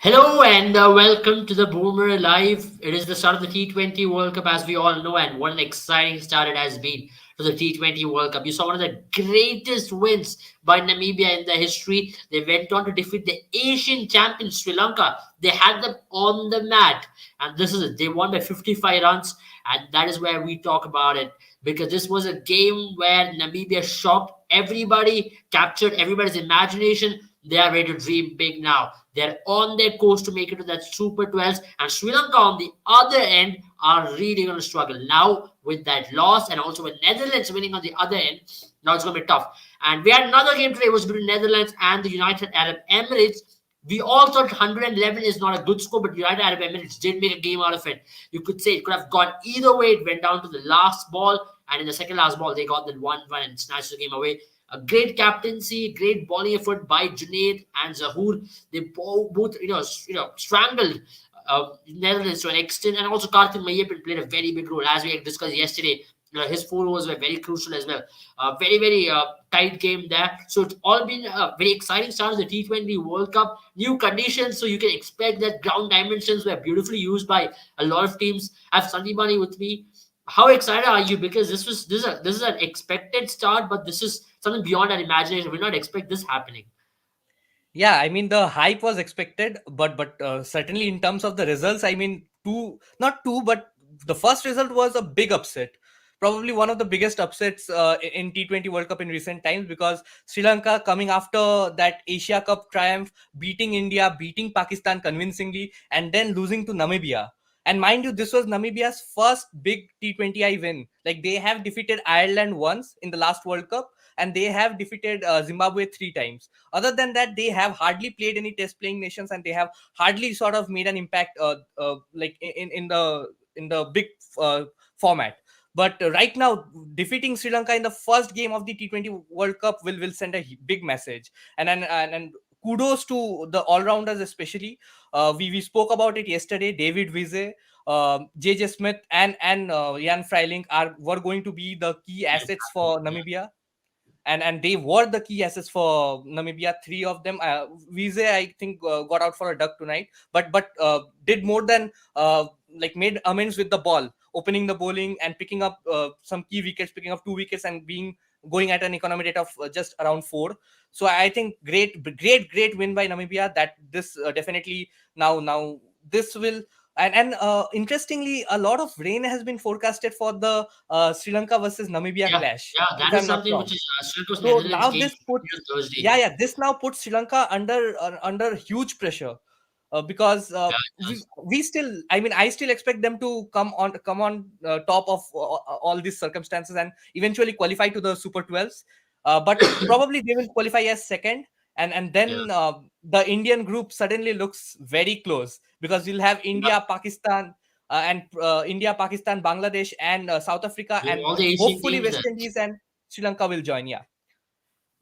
Hello and welcome to the Boomer Live. It is the start of the T20 World Cup, as we all know, and what an exciting start it has been for the T20 World Cup. You saw one of the greatest wins by Namibia in their history. They went on to defeat the Asian champion Sri Lanka. They had them on the mat, and this is it. They won by 55 runs, and that is where we talk about it because this was a game where Namibia shocked everybody, captured everybody's imagination. They are ready to dream big now. They're on their course to make it to that Super 12s, and Sri Lanka on the other end are really going to struggle now with that loss, and also with Netherlands winning on the other end. Now it's going to be tough. And we had another game today, it was between Netherlands and the United Arab Emirates. We all thought 111 is not a good score, but United Arab Emirates did make a game out of it. You could say it could have gone either way. It went down to the last ball, and in the second last ball, they got the 1-1 and snatched the game away. A great captaincy, great bowling effort by Junaid and Zahoor. They both, strangled Netherlands to an extent, and also Karthik Mayappan played a very big role, as we discussed yesterday. His four overs were very crucial as well. Very, very tight game there. So it's all been a very exciting start of the T20 World Cup. New conditions, so you can expect that ground dimensions were beautifully used by a lot of teams. I have Sandipani with me. How excited are you? Because this is an expected start, but this is something beyond our imagination. We not expect this happening. Yeah, I mean the hype was expected, but certainly in terms of the results, I mean not two, but the first result was a big upset. Probably one of the biggest upsets in T20 World Cup in recent times, because Sri Lanka coming after that Asia Cup triumph, beating India, beating Pakistan convincingly, and then losing to Namibia. And mind you, this was Namibia's first big T20I win. Like, they have defeated Ireland once in the last World Cup, and they have defeated Zimbabwe three times. Other than that, they have hardly played any test playing nations, and they have hardly sort of made an impact like in the big format. But right now, defeating Sri Lanka in the first game of the T20 World Cup will send a big message. And kudos to the all-rounders, especially. We spoke about it yesterday. David Wiese, JJ Smith, and Jan Freiling were going to be the key assets for Namibia, and they were the key assets for Namibia. Three of them. Wiese, I think, got out for a duck tonight, but did more than like made amends with the ball, opening the bowling and picking up some key wickets, picking up two wickets, and being going at an economy rate of just around four. So I think great win by Namibia. That this definitely now this will. And interestingly, a lot of rain has been forecasted for the Sri Lanka versus Namibia Yeah, clash, yeah, if that is I'm not something which wrong. is Sri Lanka's So Netherlands now game this puts, on Thursday. yeah, this now puts Sri Lanka under huge pressure, because Yeah, it does. we still, I mean, I still expect them to come on top of all these circumstances and eventually qualify to the Super 12s. But probably they will qualify as second, and Yeah, then the Indian group suddenly looks very close, because you'll have yeah. India, Pakistan, and India, Pakistan, Bangladesh, and South Africa, You have and all the Asian hopefully teams there. West Indies and Sri Lanka will join. Yeah.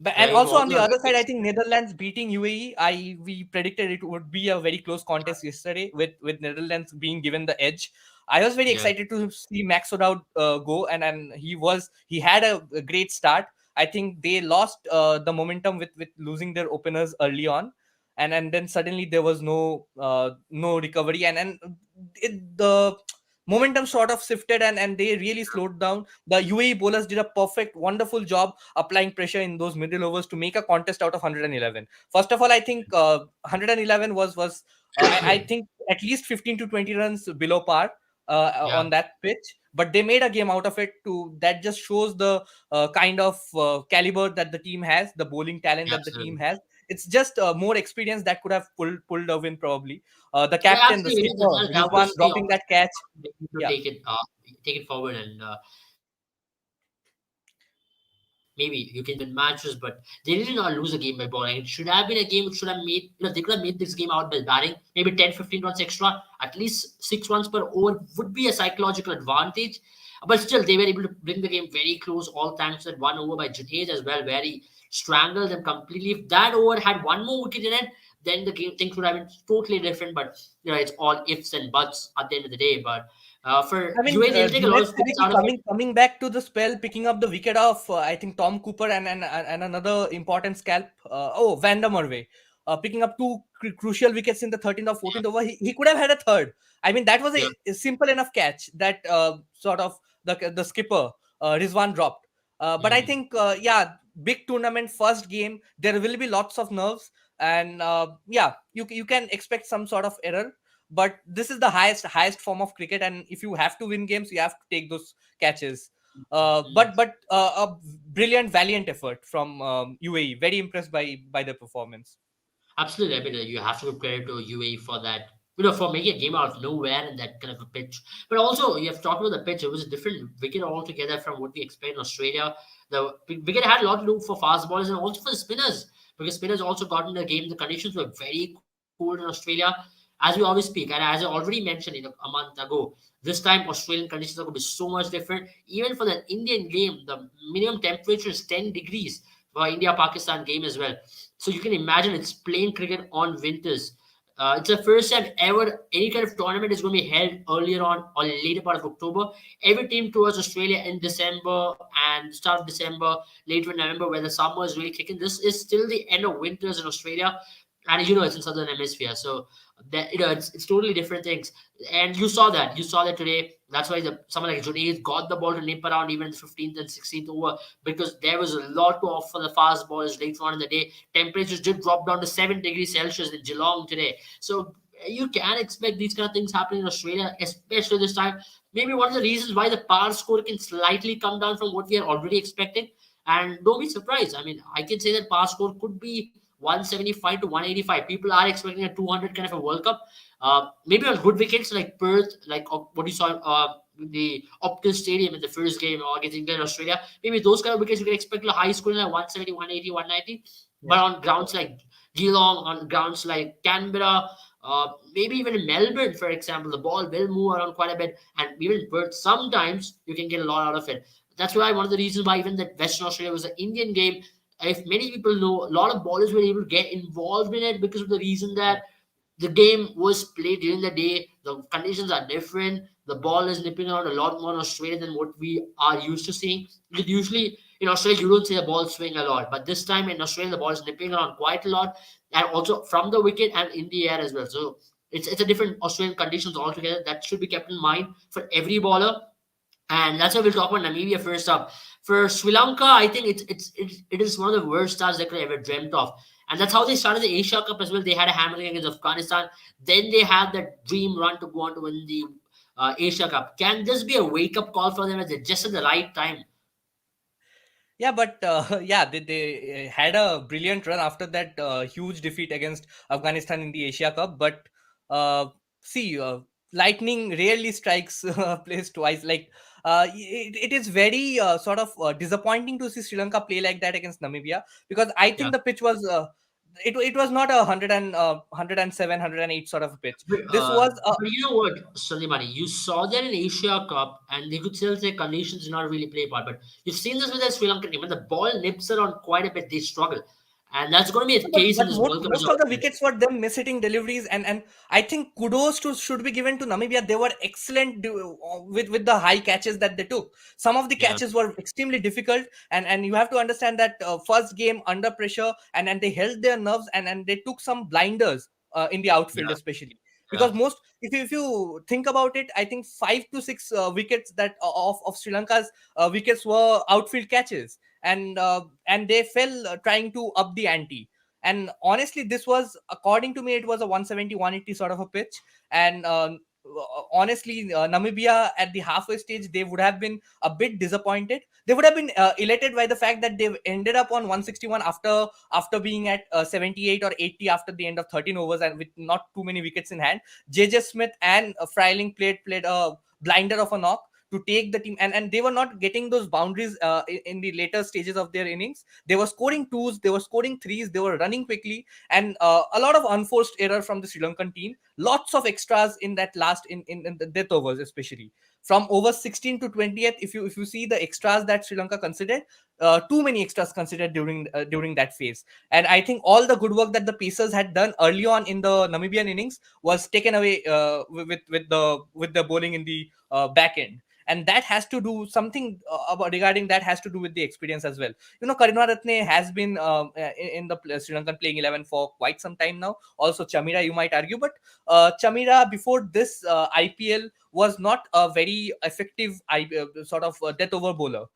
But Yeah, and you have also all on the the other side, I think Netherlands beating UAE. We predicted it would be a very close contest yesterday, with Netherlands being given the edge. I was very yeah. excited to see Max O'Dowd go, and he had a great start. I think they lost the momentum with losing their openers early on, and then suddenly there was no recovery, the momentum sort of shifted, and they really slowed down. The UAE bowlers did a perfect, wonderful job applying pressure in those middle overs to make a contest out of 111. First of all, I think 111 was I think at least 15 to 20 runs below par Yeah, on that pitch. But they made a game out of it. That just shows the kind of caliber that the team has, the bowling talent that the team absolutely. has. It's just more experience that could have pulled a win, probably. The Yeah, captain, the absolutely. skipper, That Rizwan, was the dropping that catch. opportunity to Yeah. take it forward, and maybe you can win matches, but they did not lose a game by bowling. It should have been a game which should have made, they could have made this game out by batting, maybe 10, 15 runs extra, at least 6 runs per over would be a psychological advantage. But still, they were able to bring the game very close, all thanks to that one over by Junaid as well, where he strangled them completely. If that over had one more wicket in it, then the game things would have been totally different. But it's all ifs and buts at the end of the day. But for I mean, UAE, they'll take a lot Junaid of points Siddiqui out of it. coming back to the spell, picking up the wicket of I think Tom Cooper and another important scalp. Van der Merwe. picking up two crucial wickets in the 13th or 14th over. He could have had a third. I mean, that was Yeah. a simple enough catch that sort of the skipper Rizwan dropped. But I Mhm. think, yeah, big tournament, first game, there will be lots of nerves, and yeah, you can expect some sort of error. But this is the highest form of cricket, and if you have to win games, you have to take those catches. A brilliant, valiant effort from UAE. Very impressed by the performance. Absolutely. I mean, you have to give credit to UAE for that, for making a game out of nowhere in that kind of a pitch. But also, you have talked about the pitch. It was a different wicket altogether from what we expect in Australia. The wicket had a lot to do for fast bowlers and also for the spinners, because spinners also got in the game. The conditions were very cold in Australia, as we always speak. And as I already mentioned, a month ago, this time Australian conditions are going to be so much different. Even for the Indian game, the minimum temperature is 10 degrees for India-Pakistan game as well. So you can imagine it's playing cricket on winters. It's the first time ever any kind of tournament is going to be held earlier on or later part of October. Every team towards Australia in December and start of December, later in November, where the summer is really kicking. This is still the end of winters in Australia, and it's in southern hemisphere. So that it's totally different things. And you saw that today. That's why someone like Junaid got the ball to nip around even in the 15th and 16th over, because there was a lot to offer the fast bowlers later on in the day. Temperatures did drop down to 7 degrees Celsius in Geelong today. So you can expect these kind of things happening in Australia, especially this time. Maybe one of the reasons why the power score can slightly come down from what we are already expecting. And don't be surprised. I mean, I can say that power score could be 175 to 185. People are expecting a 200 kind of a World Cup. Maybe on good wickets like Perth, like what you saw the Optus Stadium in the first game against England and Australia. Maybe those kind of wickets you can expect a high score like 170, 180, 190. But Yeah. on grounds like Geelong, on grounds like Canberra, maybe even in Melbourne, for example, the ball will move around quite a bit. And even in Perth, sometimes you can get a lot out of it. That's why one of the reasons why even that Western Australia was an Indian game. If many people know, a lot of bowlers were able to get involved in it because of the reason Yeah. that the game was played during the day. The conditions are different. The ball is nipping around a lot more in Australia than what we are used to seeing. Usually in Australia, you don't see the ball swing a lot, but this time in Australia, the ball is nipping around quite a lot, and also from the wicket and in the air as well. So it's a different Australian conditions altogether. That should be kept in mind for every bowler, and that's why we'll talk about Namibia first up. For Sri Lanka, I think it is one of the worst starts they could have ever dreamt of. And that's how they started the Asia Cup as well. They had a hammering against Afghanistan. Then they had that dream run to go on to win the Asia Cup. Can this be a wake up call for them at just at the right time? Yeah, but yeah, they had a brilliant run after that huge defeat against Afghanistan in the Asia Cup. But uh, see, lightning rarely strikes place twice. Like it is very sort of disappointing to see Sri Lanka play like that against Namibia, because I Yeah. think the pitch was. It was not a 107, 108 sort of a pitch. But, This was but you know what, Salimani, you saw that in Asia Cup, and they could still say conditions did not really play a part. But you've seen this with the Sri Lankan team. When the ball nips around quite a bit, they struggle. And that's going to be the But, case in but this most, World Cup as most of the well. wickets were them miss-hitting deliveries, and I think kudos to should be given to Namibia. They were excellent with the high catches that they took. Some of the Yeah. catches were extremely difficult, and you have to understand that first game under pressure, and they held their nerves, and they took some blinders in the outfield Yeah. especially. Yeah. Because most, if you think about it, I think 5 to 6 wickets that of Sri Lanka's wickets were outfield catches, and they fell trying to up the ante. And honestly, this was, according to me, it was a 170, 180 sort of a pitch. And honestly, Namibia at the halfway stage, they would have been a bit disappointed. They would have been elated by the fact that they ended up on 161 after being at 78 or 80 after the end of 13 overs, and with not too many wickets in hand. JJ Smith and Freiling played a blinder of a knock to take the team, and they were not getting those boundaries in the later stages of their innings. They were scoring twos, they were scoring threes, they were running quickly, and a lot of unforced error from the Sri Lankan team. Lots of extras in that last in the death overs, especially. from over 16 to 20th. If you see the extras that Sri Lanka considered, too many extras considered during that phase. And I think all the good work that the Pacers had done early on in the Namibian innings was taken away with the bowling in the back end. And that has to do something about regarding that has to do with the experience as well. Karima Ratne has been in the Sri Lankan playing 11 for quite some time now. Also Chamira, you might argue, but Chamira before this IPL was not a very effective sort of death over bowler.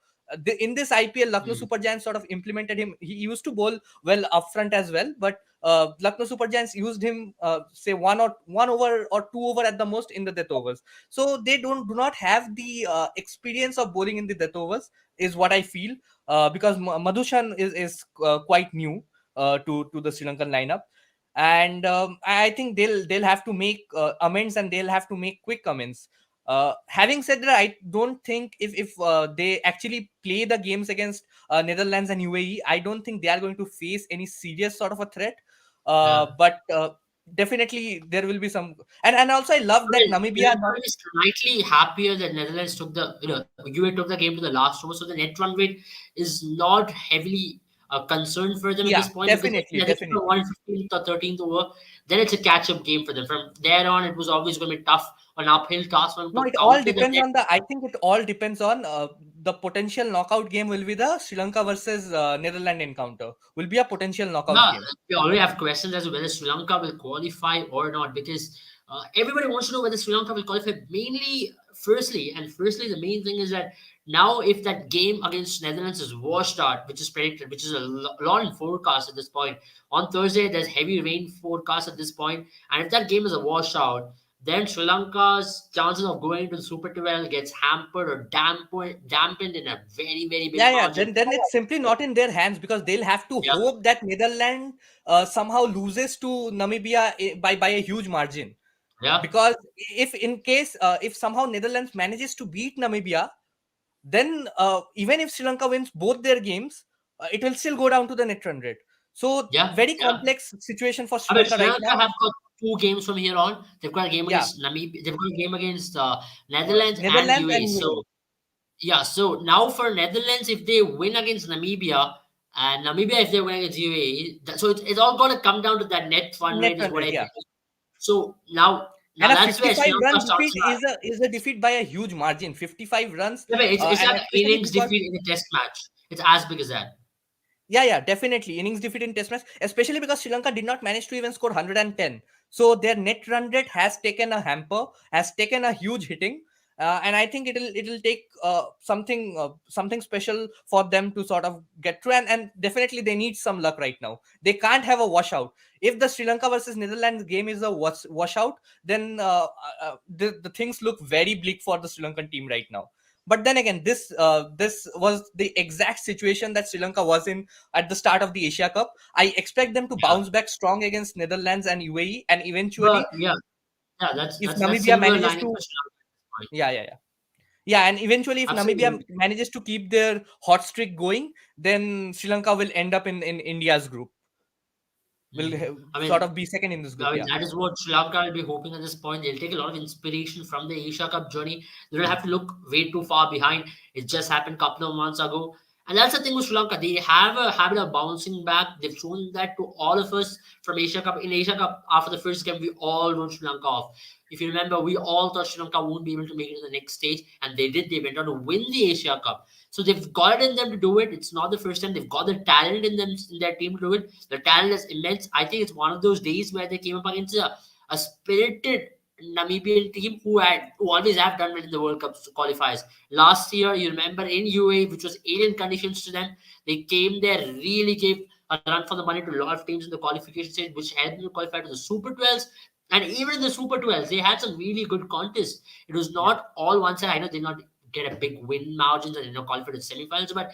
In this IPL, Lucknow Mm. Super Giants sort of implemented him. He used to bowl well up front as well, but Lucknow Super Giants used him, say one over or two over at the most in the death overs. So they do not have the experience of bowling in the death overs, is what I feel. Because Madhushan is quite new to the Sri Lankan lineup, and I think they'll have to make amends, and they'll have to make quick amends. Having said that, I don't think if they actually play the games against Netherlands and UAE, I don't think they are going to face any serious sort of a threat. Yeah. But definitely there will be some, and also I love that Well, Namibia. Sri Lanka is slightly happier that Netherlands took UAE took the game to the last over, so the net run rate is not heavily concerned for them at Yeah, this point because if definitely, Netherlands were definitely. 115th or 13th over, then it's a catch up game for them. From there on, it was always going to be tough, an uphill task for them No, to it all counter the depends net. on I think it all depends on the potential knockout game will be the Sri Lanka versus Netherlands encounter. Will be a potential knockout Yeah, game. we already have questions as to whether Sri Lanka will qualify or not because everybody wants to know whether Sri Lanka will qualify. Mainly, firstly, the main thing is that now if that game against Netherlands is washed out, which is predicted, which is a lot in forecast at this point, on Thursday there's heavy rain forecast at this point, and if that game is a washout, then Sri Lanka's chances of going into the Super 12 gets hampered or dampened in a very very big Yeah. margin. Then it's simply not in their hands because they'll have to Yeah, hope that Netherlands somehow loses to Namibia by a huge margin. yeah, Because if in case if somehow Netherlands manages to beat Namibia, then even if Sri Lanka wins both their games, it will still go down to the net run rate. So yeah, very yeah. complex situation for I Sri mean, Lanka Sri right Lanka now. have got two games from here on. They've got a game Yeah, against Namibia. They've got a game against Netherlands and Netherlands UAE. and So UAE. yeah. So now for Netherlands, if they win against Namibia and Namibia if they win against UAE, so it's all going to come down to that net fun Net rate is run what rate, I yeah. think. So now And a that's where Sri 55 run Lanka starts defeat to have. is a defeat by a huge margin. 55 runs, Yeah, but it's and like an especially innings because defeat in a test match. It's as big as that. yeah, definitely innings defeat in test match, especially because Sri Lanka did not manage to even score 110. So their net run rate has taken a hamper, has taken a huge hitting, and I think it'll take something special for them to sort of get through, and definitely they need some luck right now. They can't have a washout. If the Sri Lanka versus Netherlands game is a washout, then the things look very bleak for the Sri Lankan team right now. But then again, this was the exact situation that Sri Lanka was in at the start of the Asia Cup. I expect them to Yeah, bounce back strong against Netherlands and UAE, and but eventually, yeah, yeah. That's if that's that's Namibia similar manages lining to, for Sri Lanka at this point. yeah, and eventually, if Namibia Absolutely. manages to keep their hot streak going, then Sri Lanka will end up in India's group. Will Mm. I sort mean, of be second in this group. I mean, Yeah, that is what Sri Lanka will be hoping at this point. They'll take a lot of inspiration from the Asia Cup journey. They don't have to look way too far behind. It just happened a couple of months ago. And that's the thing with Sri Lanka. They have a habit of bouncing back. They've shown that to all of us from Asia Cup. In Asia Cup, after the first game, we all wrote Sri Lanka off. If you remember, we all thought Sri Lanka won't be able to make it to the next stage, and they did. They went on to win the Asia Cup. So they've got it in them to do it. It's not the first time. They've got the talent in them in their team to do it. The talent is immense. I think it's one of those days where they came up against a spirited Namibian team who always have done well in the World Cup qualifiers. Last year, you remember in UAE, which was alien conditions to them, they came there, really gave a run for the money to a lot of teams in the qualification stage, which helped them to qualify to the Super 12s. And even in the Super 12s, they had some really good contests. It was yeah. not all one side. I know they did not get a big win margins and qualify to the semifinals, but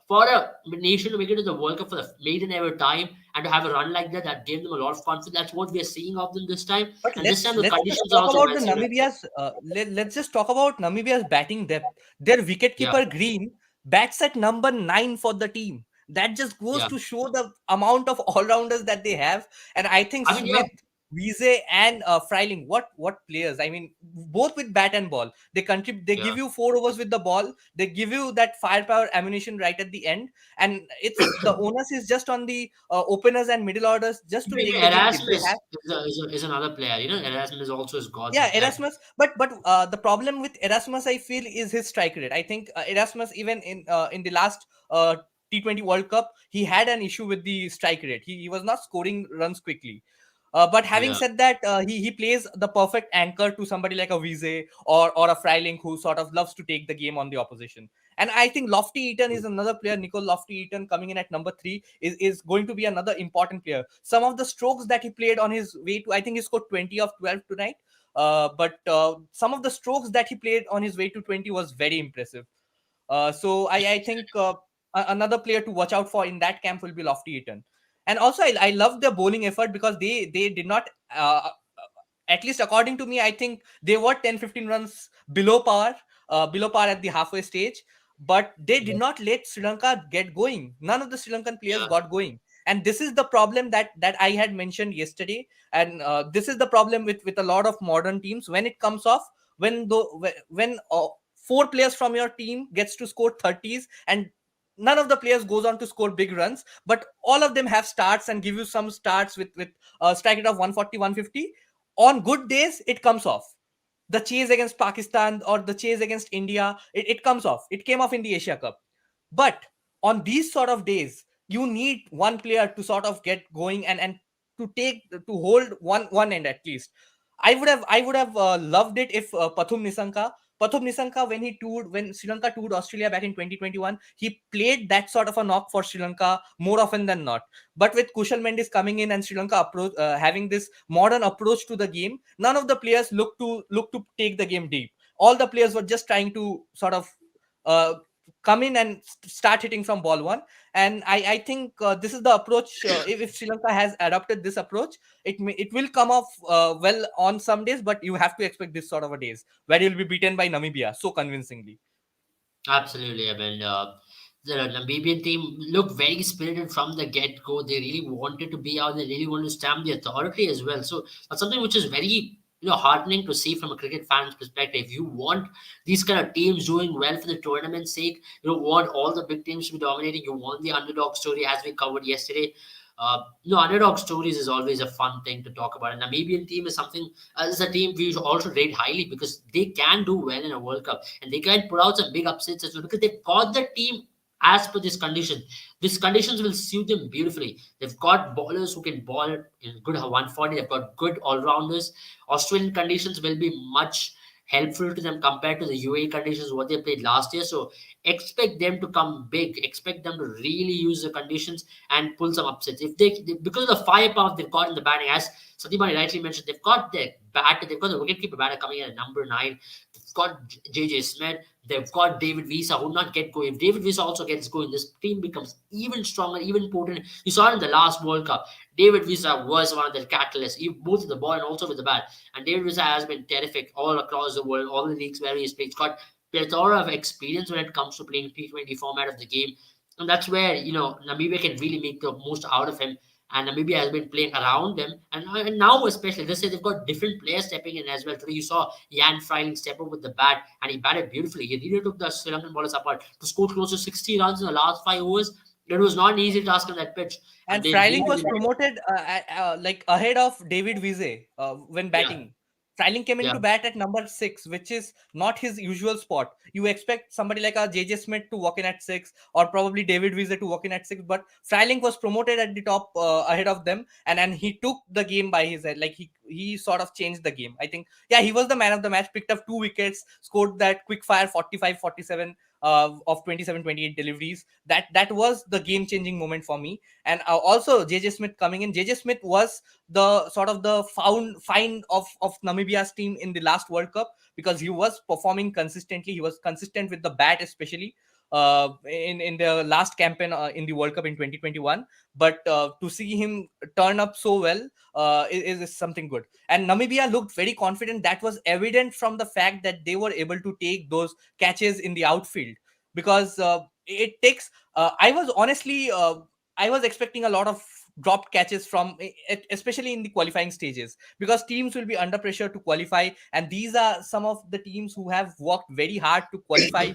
for a nation to make it to the World Cup for the maiden ever time and to have a run like that, that gave them a lot of confidence. That's what we are seeing of them this time. But And this time the let's just conditions are talk also about well the suited. Namibia's let's just talk about Namibia's batting depth. Their Yeah, wicketkeeper Green bats at number 9 for the team. That just goes yeah. to show the amount of all rounders that they have. And I think I mean, yeah. Smith. Wiese and Freiling, what players? I mean, both with bat and ball. They contribute. They Yeah. give you 4 overs with the ball. They give you that firepower ammunition right at the end, and it's the onus is just on the openers and middle orders just to Maybe take the game if they have. Erasmus is another player. Erasmus also has got Yeah, that. Erasmus, but the problem with Erasmus, I feel, is his strike rate. I think Erasmus, even in the last T20 World Cup, he had an issue with the strike rate. He was not scoring runs quickly. But having Yeah. said that, he plays the perfect anchor to somebody like a Wiese or a Freiling who sort of loves to take the game on the opposition. And I think Lofty Eaton is another player. Nicole Lofty Eaton coming in at number 3 is going to be another important player. Some of the strokes that he played on his way to, I think he scored 20 of 12 tonight. But some of the strokes that he played on his way to 20 was very impressive. So I think another player to watch out for in that camp will be Lofty Eaton. And also, I love their bowling effort because they did not, at least according to me, I think they were 10-15 runs below par at the halfway stage. But they did Yeah. not let Sri Lanka get going. None of the Sri Lankan players Yeah. got going. And this is the problem that I had mentioned yesterday. And this is the problem with a lot of modern teams when it comes off, when 4 players from your team gets to score 30s, and none of the players goes on to score big runs, but all of them have starts and give you some starts with strike rate of 140, 150. On good days it comes off. The chase against Pakistan or the chase against India, it comes off. It came off in the Asia Cup. But on these sort of days, you need one player to sort of get going and to hold one end at least. I would have loved it if Pathum Nisanka, when Sri Lanka toured Australia back in 2021, he played that sort of a knock for Sri Lanka more often than not. But with Kushal Mendis coming in and Sri Lanka having this modern approach to the game, none of the players look to take the game deep. All the players were just trying to sort of uh, come in and start hitting from ball one. And I think this is the approach. If Sri Lanka has adopted this approach, it will come off well on some days, but you have to expect this sort of a days where you'll be beaten by Namibia so convincingly. Absolutely. The Namibian team looked very spirited from the get go. They really wanted to be out. They really wanted to stamp the authority as well. So that's something which is very heartening to see from a cricket fan's perspective. You want these kind of teams doing well for the tournament's sake. You don't want all the big teams to be dominating. You want the underdog story, as we covered yesterday. Underdog stories is always a fun thing to talk about. And Namibian team is something is a team we should also rate highly because they can do well in a World Cup and they can put out some big upsets as well because they've got the team as per this condition. These conditions will suit them beautifully. They've got bowlers who can bowl in good 140. They've got good all rounders. Australian conditions will be much helpful to them compared to the UAE conditions what they played last year. So expect them to come big. Expect them to really use the conditions and pull some upsets. If because of the firepower they've got in the batting, as Satyamani rightly mentioned, they've got their batter, they've got the wicketkeeper batter coming in at number 9. They've got JJ Smith, they've got David Visa who will not get going. If David Visa also gets going, this team becomes even stronger, even potent. You saw it in the last World Cup. David Visa was one of the catalysts, both with the ball and also with the bat. And David Visa has been terrific all across the world, all the leagues where he's played. He's got plethora of experience when it comes to playing T20 format of the game. And that's where, Namibia can really make the most out of him. And Namibia has been playing around them. And now, especially, this year, they've got different players stepping in as well. Today, you saw Jan Freiling step up with the bat, and he batted beautifully. He really took the Sri Lankan bowlers apart to score close to 60 runs in the last 5 overs. It was not an easy task on that pitch. And And they Freiling really was did. promoted like ahead of David Wiese when Yeah, batting. Freiling came yeah, into bat at number 6, which is not his usual spot. You expect somebody like a JJ Smith to walk in at 6, or probably David Wiese to walk in at 6, but Freiling was promoted at the top ahead of them, and he took the game by his head. Like he sort of changed the game. I think, yeah, he was the man of the match, picked up 2 wickets, scored that quick fire 45, 47 of 27, 28 deliveries. That was the game changing moment for me. And also JJ Smith coming in. JJ Smith was the sort of the find of Namibia's team in the last World Cup because he was performing consistently. He was consistent with the bat, especially in the last campaign in the World Cup in 2021. But to see him turn up so well is something good. And Namibia looked very confident. That was evident from the fact that they were able to take those catches in the outfield because it takes. I was honestly I was expecting a lot of dropped catches from especially in the qualifying stages, because teams will be under pressure to qualify, and these are some of the teams who have worked very hard to qualify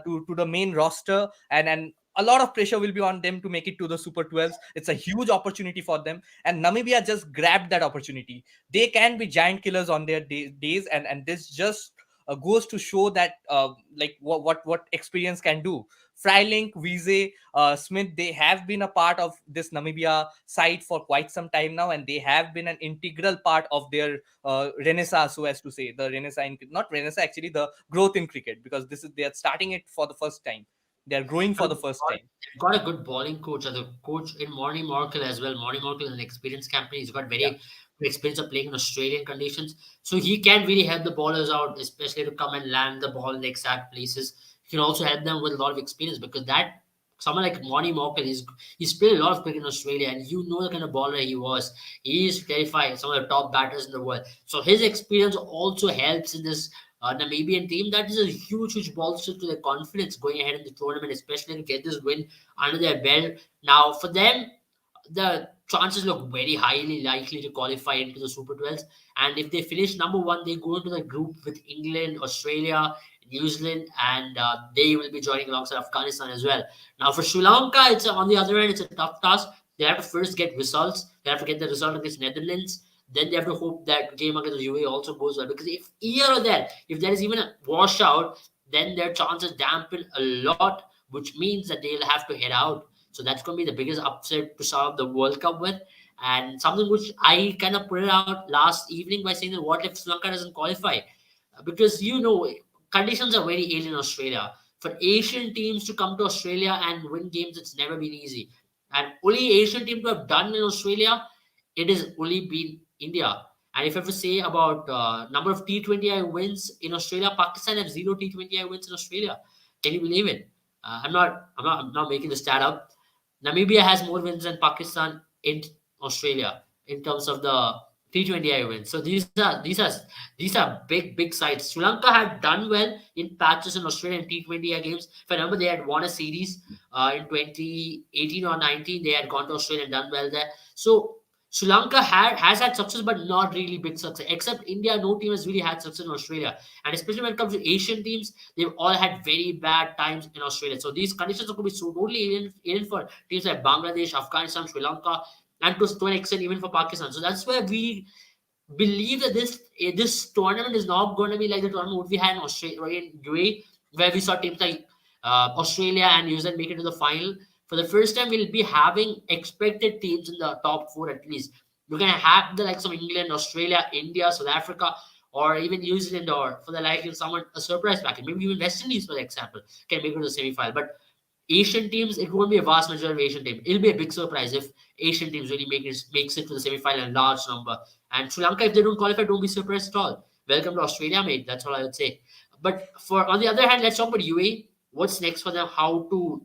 to the main roster, and a lot of pressure will be on them to make it to the Super 12s. It's a huge opportunity for them, and Namibia just grabbed that opportunity. They can be giant killers on their days, and this just goes to show that like what experience can do. Frylink, Wiese, Smith, they have been a part of this Namibia side for quite some time now, and they have been an integral part of their renaissance, so as to say, the renaissance, not renaissance actually, the growth in cricket, because this is, they are starting it for the first time. They are growing I for mean, the first time. they've got a good bowling coach, and the coach in Morning Markle as well. Morning Markle is an experienced captain. He's got Yeah. very good experience of playing in Australian conditions. So he can really help the bowlers out, especially to come and land the ball in the exact places. He can also help them with a lot of experience because that someone like Morning Markle, he's played a lot of cricket in Australia, and you know the kind of bowler he was. He is terrifying, some of the top batters in the world. So his experience also helps in this Namibian team. That is a huge, huge bolster to their confidence going ahead in the tournament, especially to get this win under their belt. Now, for them, the chances look very highly likely to qualify into the Super 12s. And if they finish number one, they go into the group with England, Australia, New Zealand, and they will be joining alongside Afghanistan as well. Now, for Sri Lanka, it's on the other end, it's a tough task. They have to first get results. They have to get the result against Netherlands. Then they have to hope that game against the UAE also goes well. Because if here or there, if there is even a washout, then their chances dampen a lot, which means that they'll have to head out. So that's going to be the biggest upset to start the World Cup with. And something which I kind of put it out last evening by saying that what if Sri Lanka doesn't qualify? Because conditions are very alien in Australia. For Asian teams to come to Australia and win games, it's never been easy. And only Asian team to have done in Australia, it has only been India. And if I have to say about number of T20I wins in Australia, Pakistan have zero T20I wins in Australia. Can you believe it? I'm not making the stat up. Namibia has more wins than Pakistan in Australia in terms of the T20I wins. So these are big sides. Sri Lanka had done well in patches in Australian T20I games. If I remember, they had won a series in 2018 or 19. They had gone to Australia and done well there. So Sri Lanka has had success, but not really big success. Except India, no team has really had success in Australia. And especially when it comes to Asian teams, they've all had very bad times in Australia. So these conditions are going to be so totally alien for teams like Bangladesh, Afghanistan, Sri Lanka, and to an extent even for Pakistan. So that's where we believe that this tournament is not going to be like the tournament we had in Australia, in UAE, where we saw teams like Australia and New Zealand make it to the final. For the first time, we'll be having expected teams in the top four at least. We're going to have the likes of England, Australia, India, South Africa, or even New Zealand, or for the like of someone a surprise package. Maybe even West Indies, for example, can make it to the semi-final. But Asian teams, it won't be a vast majority of Asian teams. It'll be a big surprise if Asian teams really makes it to the semi-final in large number. And Sri Lanka, if they don't qualify, don't be surprised at all. Welcome to Australia, mate. That's all I would say. But for on the other hand, let's talk about UAE. What's next for them? How to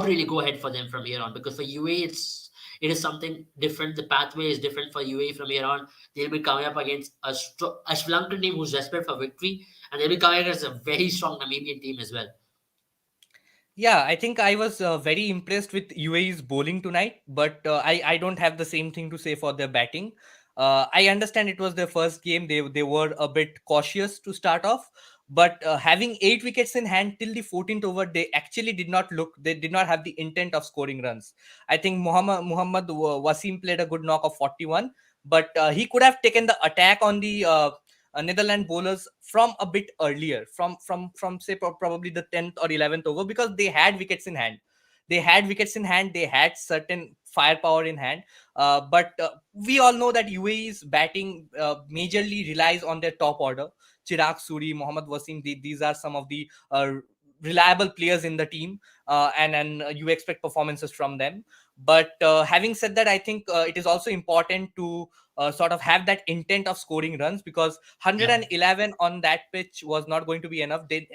really go ahead for them from here on? Because for UAE, it is something different. The pathway is different for UAE from here on. They'll be coming up against a Sri Lankan team who's desperate for victory, and they'll be coming against a very strong Namibian team as well. Yeah, I think I was very impressed with UAE's bowling tonight, but I don't have the same thing to say for their batting. I understand it was their first game; they were a bit cautious to start off, but having 8 wickets in hand till the 14th over, they actually did not look. They did not have the intent of scoring runs. I think Muhammad Wasim played a good knock of 41, but he could have taken the attack on the Netherlands bowlers from a bit earlier, from say probably the 10th or 11th over, because they had wickets in hand. They had certain firepower in hand. But we all know that UAE's batting majorly relies on their top order. Chirag Suri, Mohammad Wasim, these are some of the reliable players in the team, and you expect performances from them. But having said that, I think it is also important to sort of have that intent of scoring runs, because Yeah, 111 on that pitch was not going to be enough. They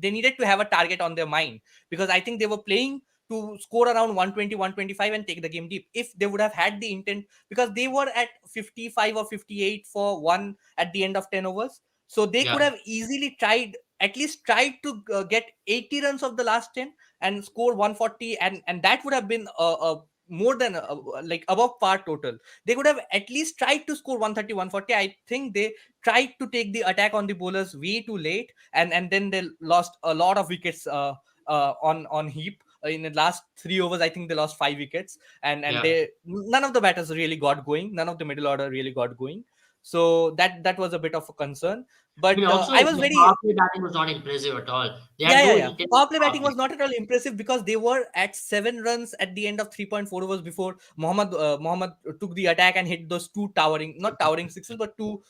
needed to have a target on their mind, because I think they were playing to score around 120, 125 and take the game deep. If they would have had the intent, because they were at 55 or 58 for one at the end of 10 overs, so they yeah, could have easily tried to get 80 runs of the last 10 and score 140, and that would have been a more than like above par total. They could have at least tried to score 130, 140. I think they tried to take the attack on the bowlers way too late, and then they lost a lot of wickets on heap. In the last 3 overs, I think they lost 5 wickets, and Yeah. they none of the batters really got going. None of the middle order really got going. So that was a bit of a concern. I mean, But also I was the very power play batting was not impressive at all. They had yeah, yeah, no yeah. intense Power play power batting play. was not at all impressive because they were at 7 runs at the end of 3.4 overs before Mohammad took the attack and hit those two towering, not towering sixes, but two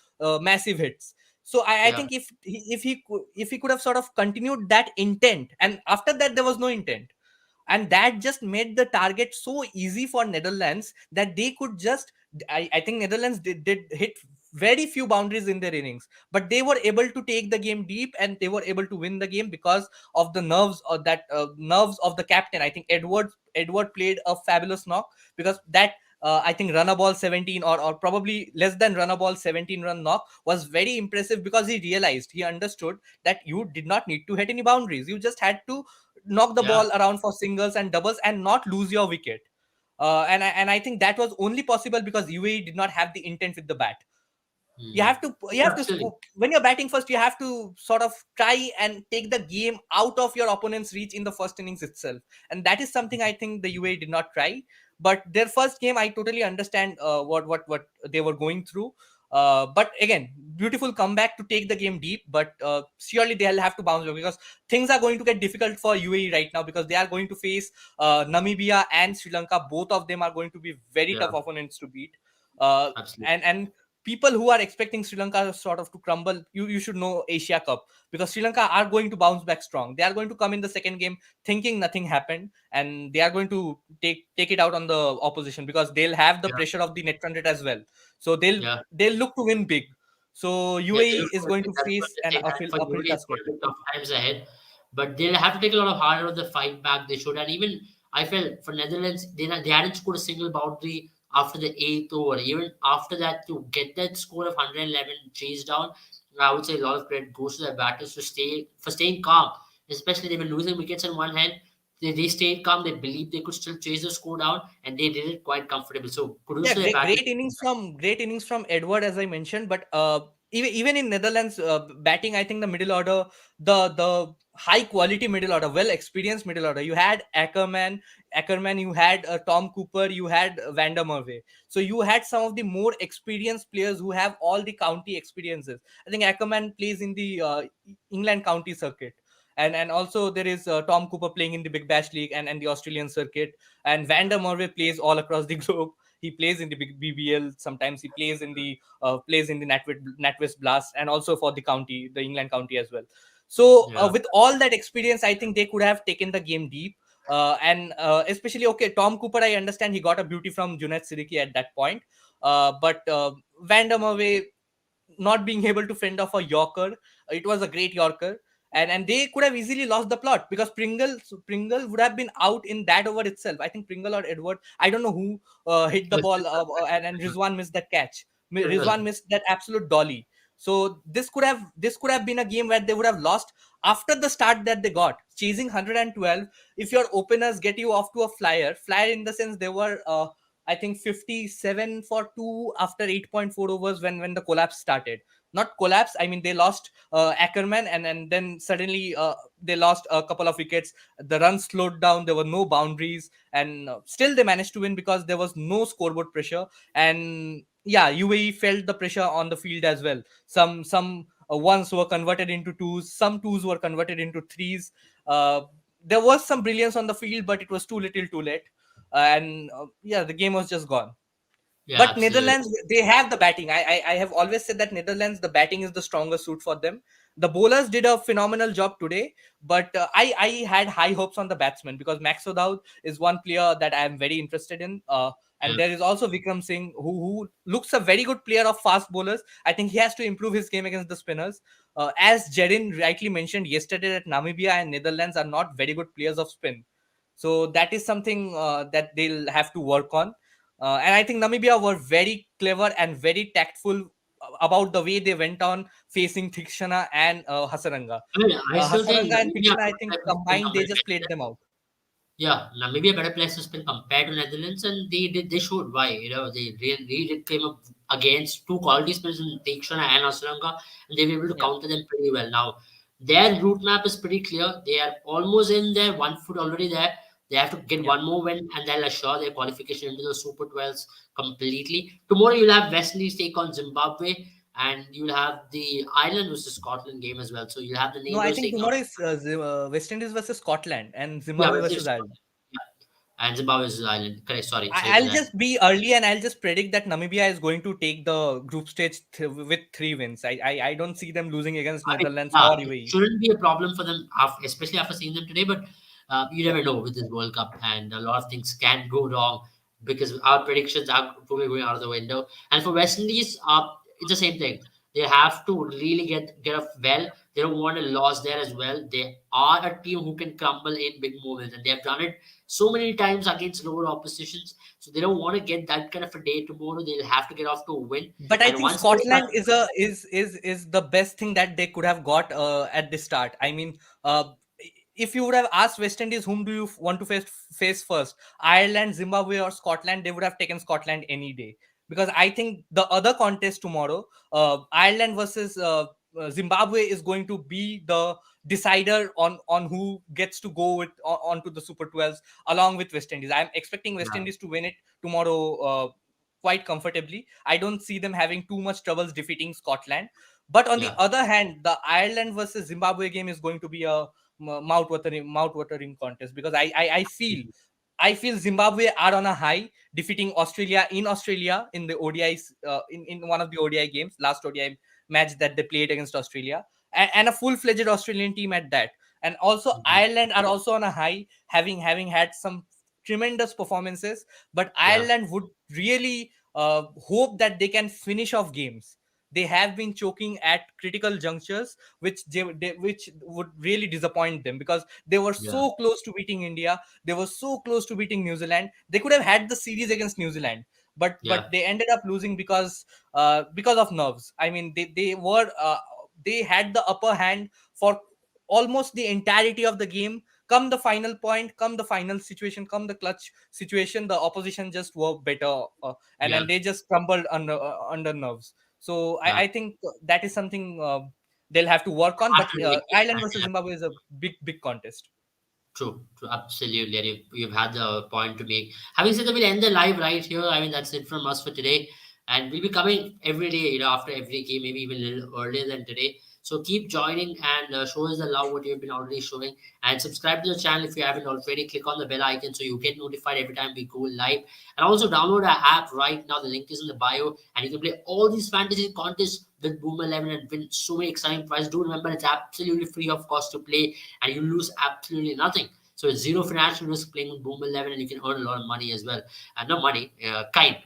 massive hits. So I Yeah, think if he could have sort of continued that intent, and after that there was no intent, and that just made the target so easy for Netherlands that they could just I think Netherlands did hit very few boundaries in their innings, but they were able to take the game deep and they were able to win the game because of the nerves or that nerves of the captain. I think Edward played a fabulous knock because that I think run a ball 17 or probably less than run a ball 17 run knock was very impressive because he understood that you did not need to hit any boundaries. You just had to knock the yeah. ball around for singles and doubles and not lose your wicket. And I think that was only possible because UAE did not have the intent with the bat. You have to Absolutely. when you're batting first, you have to sort of try and take the game out of your opponent's reach in the first innings itself, and that is something I think the UAE did not try. But their first game, I totally understand what they were going through. But again, beautiful comeback to take the game deep, but surely they'll have to bounce back because things are going to get difficult for UAE right now because they are going to face Namibia and Sri Lanka. Both of them are going to be very Yeah, tough opponents to beat. uh, absolutely. and people who are expecting Sri Lanka sort of to crumble, you should know Asia Cup, because Sri Lanka are going to bounce back strong. They are going to come in the second game thinking nothing happened, and they are going to take it out on the opposition because they'll have the Yeah, pressure of the net run rate as well. So yeah. they'll look to win big. So Yeah, they UAE look is for a going big, to that's what face they an think. And for uphill UAE, it's task going to again. be tough times ahead. But they'll have to take a lot of harder of the fight back they should. And even I felt for Netherlands, they hadn't scored a single boundary after the eighth over. Even after that, to get that score of 111 chased down, I would say a lot of credit goes to their batters for staying calm. Especially they were losing wickets in one hand. They stayed calm. They believed they could still chase the score down, and they did it quite comfortable. So kudos Yeah, to their batters. great innings from Edward, as I mentioned. But even in Netherlands batting, I think the middle order, the high quality middle order, well experienced middle order. You had Ackerman, you had Tom Cooper, you had Van der Merwe. So you had some of the more experienced players who have all the county experiences. I think Ackerman plays in the England county circuit. And also there is Tom Cooper playing in the Big Bash League and the Australian circuit, and Van der Merwe plays all across the globe. He plays in the big BBL. Sometimes he plays in the NatWest Blast, and also for the county, the England county as well. So Yeah, with all that experience, I think they could have taken the game deep. And especially, okay, Tom Cooper, I understand he got a beauty from Junaid Siddiqui at that point. But Van der Merwe not being able to fend off a Yorker. It was a great Yorker, and they could have easily lost the plot because Pringle would have been out in that over itself. I think Pringle or Edward, I don't know who hit it the was ball, and Rizwan missed that catch. it was Rizwan missed that absolute dolly. So this could have been a game where they would have lost after the start that they got, chasing 112. If your openers get you off to a flyer in the sense they were I think 57 for 2 after 8.4 overs when the collapse started. Not collapse, I mean they lost Ackerman, and then suddenly they lost a couple of wickets. The runs slowed down, there were no boundaries, and still they managed to win because there was no scoreboard pressure. And yeah, UAE felt the pressure on the field as well. Some ones were converted into twos, some twos were converted into threes. There was some brilliance on the field, but it was too little too late. And yeah, the game was just gone. yeah, But absolutely. Netherlands, they have the batting. I have always said that Netherlands, the batting is the strongest suit for them. The bowlers did a phenomenal job today, but I had high hopes on the batsmen because Max O'Dowd is one player that I am very interested in. And Yeah, there is also Vikram Singh, who looks a very good player of fast bowlers. I think he has to improve his game against the spinners. As Jerin rightly mentioned yesterday, that Namibia and Netherlands are not very good players of spin. So that is something that they'll have to work on. And I think Namibia were very clever and very tactful about the way they went on facing Thikshana and Hasaranga. I mean, I still think Hasaranga and Namibia Thikshana, I think in combined, they just comparison. played them out. Yeah, now maybe a better place to spin compared to Netherlands, and they showed why. They really came up against two quality spinners in Tikshana and Australanka, and they were able to Yeah, counter them pretty well. Now their route map is pretty clear. They are almost in there, 1 foot already there. They have to get yeah. one more win, and they'll assure their qualification into the Super 12s completely. Tomorrow you'll have West Indies take on Zimbabwe, and you'll have the Ireland versus Scotland game as well. So you'll have the No, I neighbors think taking on. tomorrow is West Indies versus Scotland and Yeah, Zimbabwe West Indies versus Scotland. Ireland. Yeah, and Zimbabwe versus Ireland. Correct. Sorry, sorry for I'll that. just be early and I'll just predict that Namibia is going to take the group stage with 3 wins. I don't see them losing against I mean, Netherlands yeah, or it UAE. shouldn't be a problem for them, especially after seeing them today. But you Yeah, never know with this World Cup, and a lot of things can go wrong because our predictions are probably going out of the window. And for West Indies, it's the same thing. They have to really get off well. They don't want a loss there as well. They are a team who can crumble in big moments, and they have done it so many times against lower oppositions. So they don't want to get that kind of a day tomorrow. They'll have to get off to a win, but I and think once they get Scotland that, is the best thing that they could have got at the start. I mean, if you would have asked West Indies whom do you want to face first, Ireland, Zimbabwe, or Scotland, they would have taken Scotland any day, because I think the other contest tomorrow, Ireland versus Zimbabwe, is going to be the decider on who gets to go with onto the Super 12s along with West Indies. I'm expecting West yeah, Indies to win it tomorrow quite comfortably. I don't see them having too much troubles defeating Scotland. But on the yeah, other hand, the Ireland versus Zimbabwe game is going to be a mouth-watering contest, because I feel Zimbabwe are on a high, defeating Australia in the ODIs, in one of the ODI games, last ODI match that they played against Australia, and a full-fledged Australian team at that. And also mhm, Ireland are also on a high, having had some tremendous performances. But yeah, Ireland would really hope that they can finish off games. They have been choking at critical junctures, which would really disappoint them, because they were yeah, so close to beating India. They were so close to beating New Zealand. They could have had the series against New Zealand, but yeah, they ended up losing because of nerves. I mean, they had the upper hand for almost the entirety of the game. Come the final point, come the final situation, come the clutch situation, the opposition just were better, yeah, and they just crumbled under nerves. So yeah. I think that is something they'll have to work on. But Absolutely. Ireland versus Zimbabwe is a big contest. True, true, absolutely. And you've had the point to make. Having said that, we'll end the live right here. I mean, that's it from us for today. And we'll be coming every day, after every game, maybe even a little earlier than today. So keep joining and show us the love what you've been already showing. And subscribe to the channel if you haven't already. Click on the bell icon so you get notified every time we go live. And also download our app right now. The link is in the bio. And you can play all these fantasy contests with Boom 11 and win so many exciting prizes. Do remember, it's absolutely free of cost to play, and you lose absolutely nothing. So it's zero financial risk playing with Boom 11, and you can earn a lot of money as well. And not money, the kind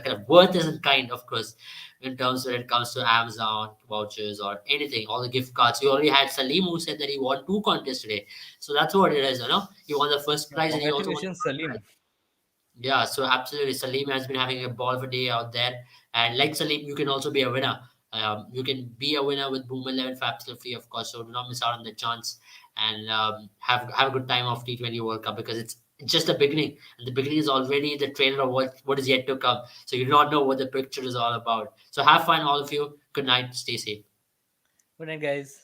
of worth isn't kind, of course, in terms when it comes to Amazon vouchers or anything, all the gift cards. We already had Salim who said that he won 2 contests today. So that's what it is. He won the first Yeah, prize and he also won the congratulations, third prize. Salim. Yeah, so absolutely. Salim has been having a ball of a day out there. And like Salim, you can also be a winner. You can be a winner with Boom 11 for absolutely free, of course. So do not miss out on the chance and have a good time of T20 World Cup because it's just the beginning. And the beginning is already the trailer of what is yet to come. So you do not know what the picture is all about. So have fun, all of you. Good night. Stay safe. Good night, guys.